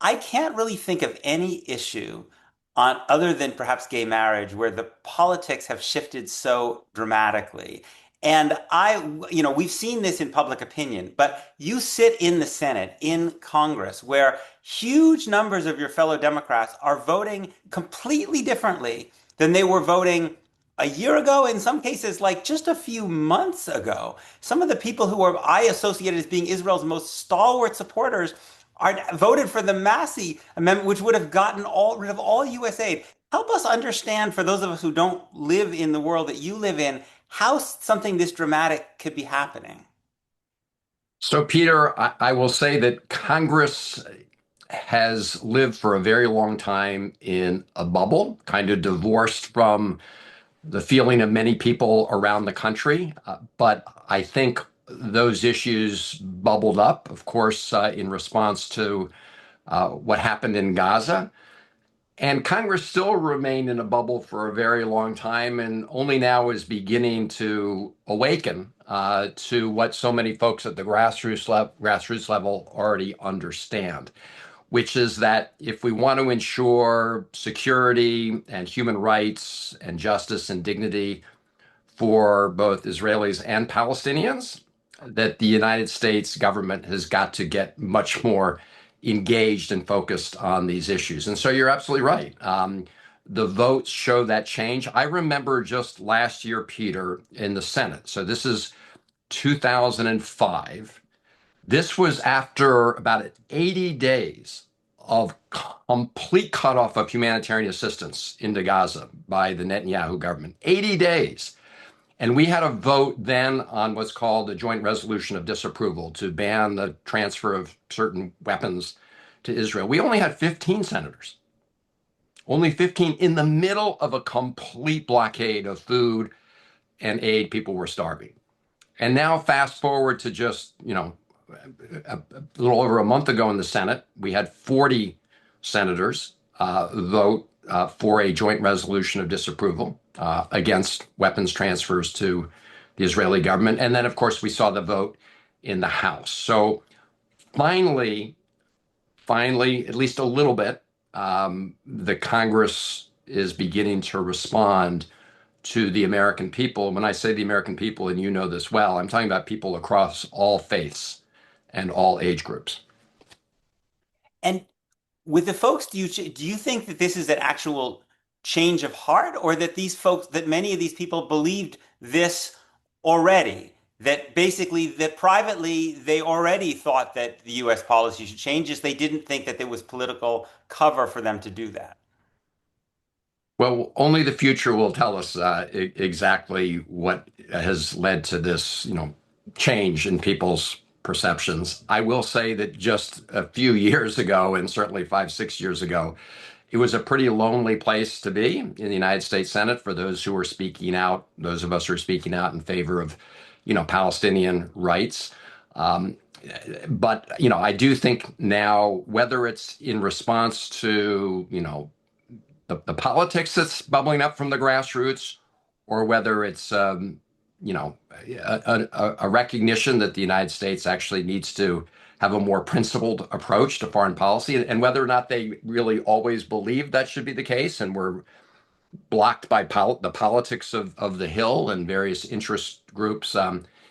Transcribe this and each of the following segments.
I can't really think of any issue on other than perhaps gay marriage where the politics have shifted so dramatically. And we've seen this in public opinion, but you sit in the Senate, in Congress, where huge numbers of your fellow Democrats are voting completely differently than they were voting a year ago, in some cases, like just a few months ago. Some of the people who are I associated as being Israel's most stalwart supporters are voted for the Massey Amendment, which would have gotten rid of all U.S. aid. Help us understand, for those of us who don't live in the world that you live in, how something this dramatic could be happening. So, Peter, I will say that Congress has lived for a very long time in a bubble, kind of divorced from the feeling of many people around the country. But I think those issues bubbled up, of course, in response to what happened in Gaza. And Congress still remained in a bubble for a very long time and only now is beginning to awaken to what so many folks at the grassroots level already understand, which is that if we want to ensure security and human rights and justice and dignity for both Israelis and Palestinians, that the United States government has got to get much more engaged and focused on these issues. And so you're absolutely right. The votes show that change. I remember just last year, Peter, in the Senate. So this is 2005. This was after about 80 days of complete cutoff of humanitarian assistance into Gaza by the Netanyahu government. 80 days. And we had a vote then on what's called the Joint Resolution of Disapproval to ban the transfer of certain weapons to Israel. We only had 15 senators, only 15 in the middle of a complete blockade of food and aid. People were starving. And now, fast forward to just, a little over a month ago in the Senate, we had 40 senators vote for a joint resolution of disapproval against weapons transfers to the Israeli government. And then, of course, we saw the vote in the House. So finally, at least a little bit, the Congress is beginning to respond to the American people. When I say the American people, and you know this well, I'm talking about people across all faiths and all age groups. And with the folks, do you think that this is an actual change of heart, or that many of these people believed this already? That basically, that privately, they already thought that the U.S. policy should change, just they didn't think that there was political cover for them to do that. Well, only the future will tell us exactly what has led to this, change in people's perceptions. I will say that just a few years ago, and certainly 5, 6 years ago, it was a pretty lonely place to be in the United States Senate for those who were speaking out, those of us who are speaking out in favor of, Palestinian rights. Um, but I do think now, whether it's in response to, the politics that's bubbling up from the grassroots, or whether it's you know a recognition that the United States actually needs to have a more principled approach to foreign policy, and whether or not they really always believe that should be the case, and we're blocked by the politics of the Hill and various interest groups,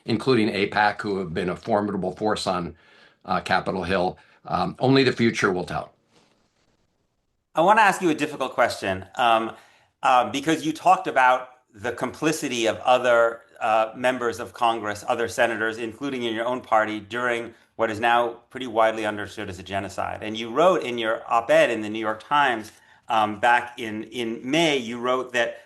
including APAC, who have been a formidable force on Capitol Hill. Only the future will tell. I want to ask you a difficult question, because you talked about the complicity of other members of Congress, other senators, including in your own party, during what is now pretty widely understood as a genocide. And you wrote in your op-ed in the New York Times, back in May, you wrote that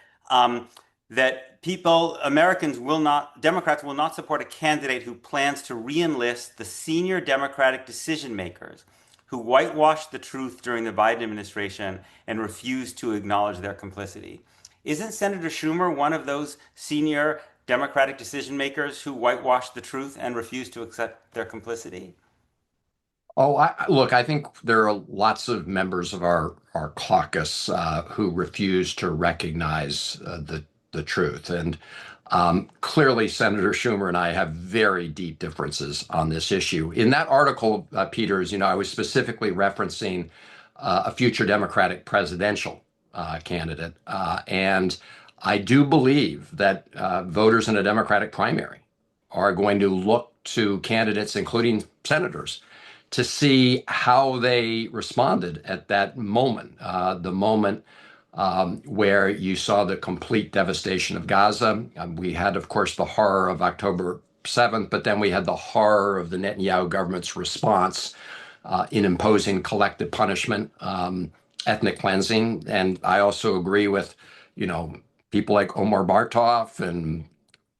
Democrats will not support a candidate who plans to re-enlist the senior Democratic decision makers who whitewashed the truth during the Biden administration and refused to acknowledge their complicity. Isn't Senator Schumer one of those senior Democratic decision makers who whitewashed the truth and refused to accept their complicity? Oh, look, I think there are lots of members of our caucus who refuse to recognize the truth, and Clearly, Senator Schumer and I have very deep differences on this issue. In that article, Peters, I was specifically referencing a future Democratic presidential candidate. And I do believe that voters in a Democratic primary are going to look to candidates, including senators, to see how they responded at that moment, the moment where you saw the complete devastation of Gaza. We had, of course, the horror of October 7th, but then we had the horror of the Netanyahu government's response in imposing collective punishment, ethnic cleansing. And I also agree with, you know, people like Omar Bartov and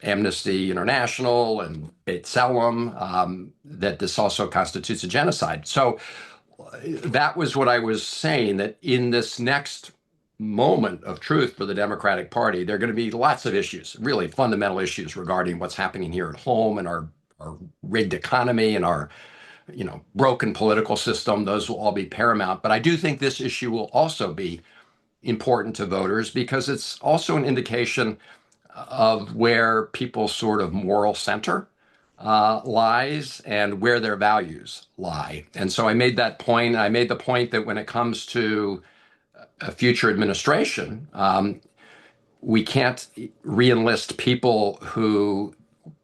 Amnesty International and Beit Salem, that this also constitutes a genocide. So that was what I was saying, that in this next moment of truth for the Democratic Party, there are going to be lots of issues, really fundamental issues regarding what's happening here at home and our rigged economy and our broken political system. Those will all be paramount. But I do think this issue will also be important to voters because it's also an indication of where people's sort of moral center lies and where their values lie. And so I made that point. I made the point that when it comes to a future administration, we can't reenlist people who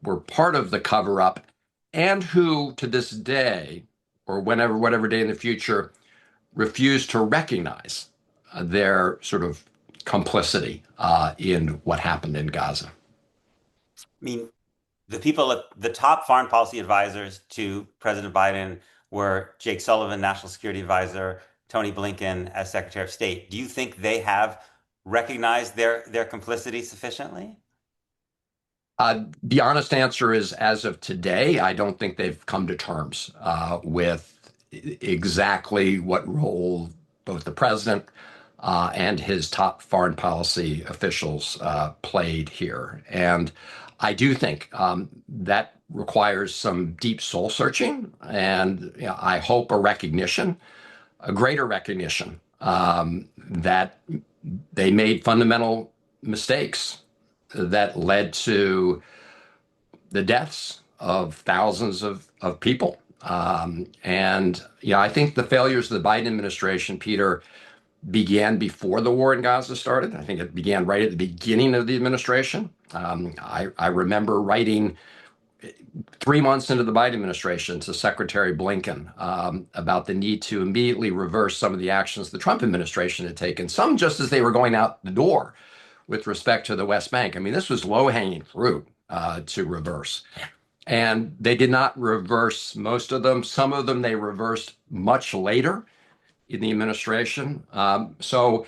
were part of the cover up and who to this day or whenever, whatever day in the future, refuse to recognize their sort of complicity in what happened in Gaza. I mean, the people at the top foreign policy advisors to President Biden were Jake Sullivan, National Security Advisor, Tony Blinken as Secretary of State. Do you think they have recognized their complicity sufficiently? The honest answer is, as of today, I don't think they've come to terms with exactly what role both the president and his top foreign policy officials played here. And I do think that requires some deep soul searching, and I hope a recognition, a greater recognition, that they made fundamental mistakes that led to the deaths of thousands of people. And I think the failures of the Biden administration, Peter, began before the war in Gaza started. I think it began right at the beginning of the administration. I remember writing 3 months into the Biden administration to Secretary Blinken about the need to immediately reverse some of the actions the Trump administration had taken, some just as they were going out the door with respect to the West Bank. I mean, this was low-hanging fruit to reverse. And they did not reverse most of them. Some of them they reversed much later in the administration. So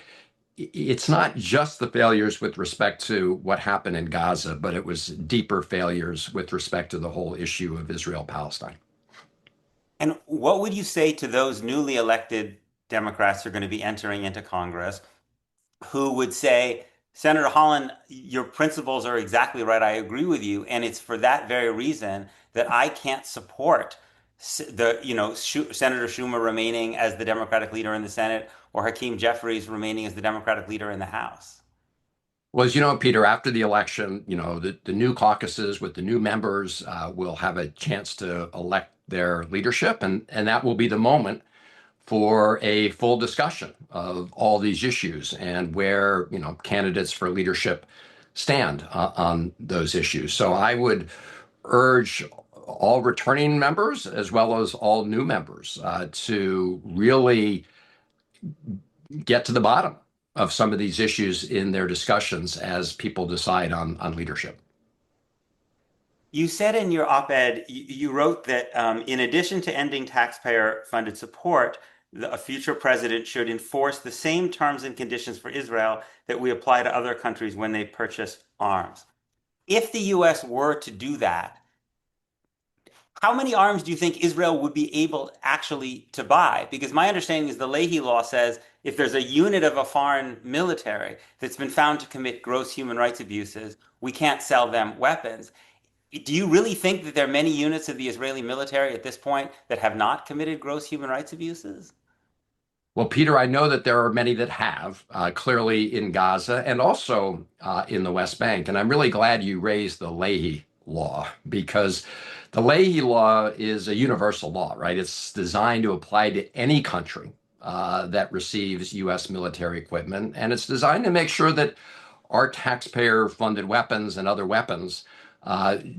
it's not just the failures with respect to what happened in Gaza, but it was deeper failures with respect to the whole issue of Israel-Palestine. And what would you say to those newly elected Democrats who are going to be entering into Congress who would say, Senator Holland, your principles are exactly right. I agree with you. And it's for that very reason that I can't support Senator Schumer remaining as the Democratic leader in the Senate or Hakeem Jeffries remaining as the Democratic leader in the House. Well, as you know, Peter, after the election, the new caucuses with the new members will have a chance to elect their leadership, and that will be the moment for a full discussion of all these issues and where, candidates for leadership stand on those issues. So I would urge all returning members as well as all new members to really get to the bottom of some of these issues in their discussions as people decide on leadership. You said in your op-ed, you wrote that in addition to ending taxpayer-funded support, a future president should enforce the same terms and conditions for Israel that we apply to other countries when they purchase arms. If the U.S. were to do that, how many arms do you think Israel would be able actually to buy? Because my understanding is the Leahy law says if there's a unit of a foreign military that's been found to commit gross human rights abuses, we can't sell them weapons. Do you really think that there are many units of the Israeli military at this point that have not committed gross human rights abuses? Well, Peter, I know that there are many that have, clearly in Gaza and also in the West Bank. And I'm really glad you raised the Leahy Law because the Leahy Law is a universal law, right? It's designed to apply to any country that receives U.S. military equipment. And it's designed to make sure that our taxpayer-funded weapons and other weapons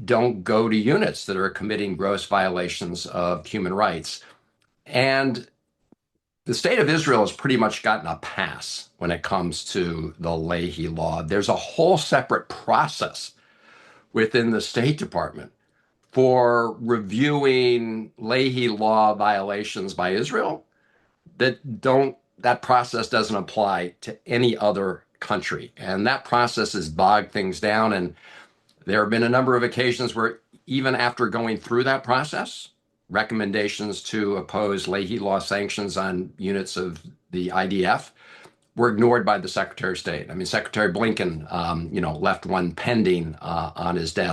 don't go to units that are committing gross violations of human rights. And the state of Israel has pretty much gotten a pass when it comes to the Leahy Law. There's a whole separate process within the State Department for reviewing Leahy Law violations by Israel that process doesn't apply to any other country. And that process has bogged things down. And there have been a number of occasions where, even after going through that process, recommendations to oppose Leahy Law sanctions on units of the IDF were ignored by the Secretary of State. I mean, Secretary Blinken, left one pending on his desk.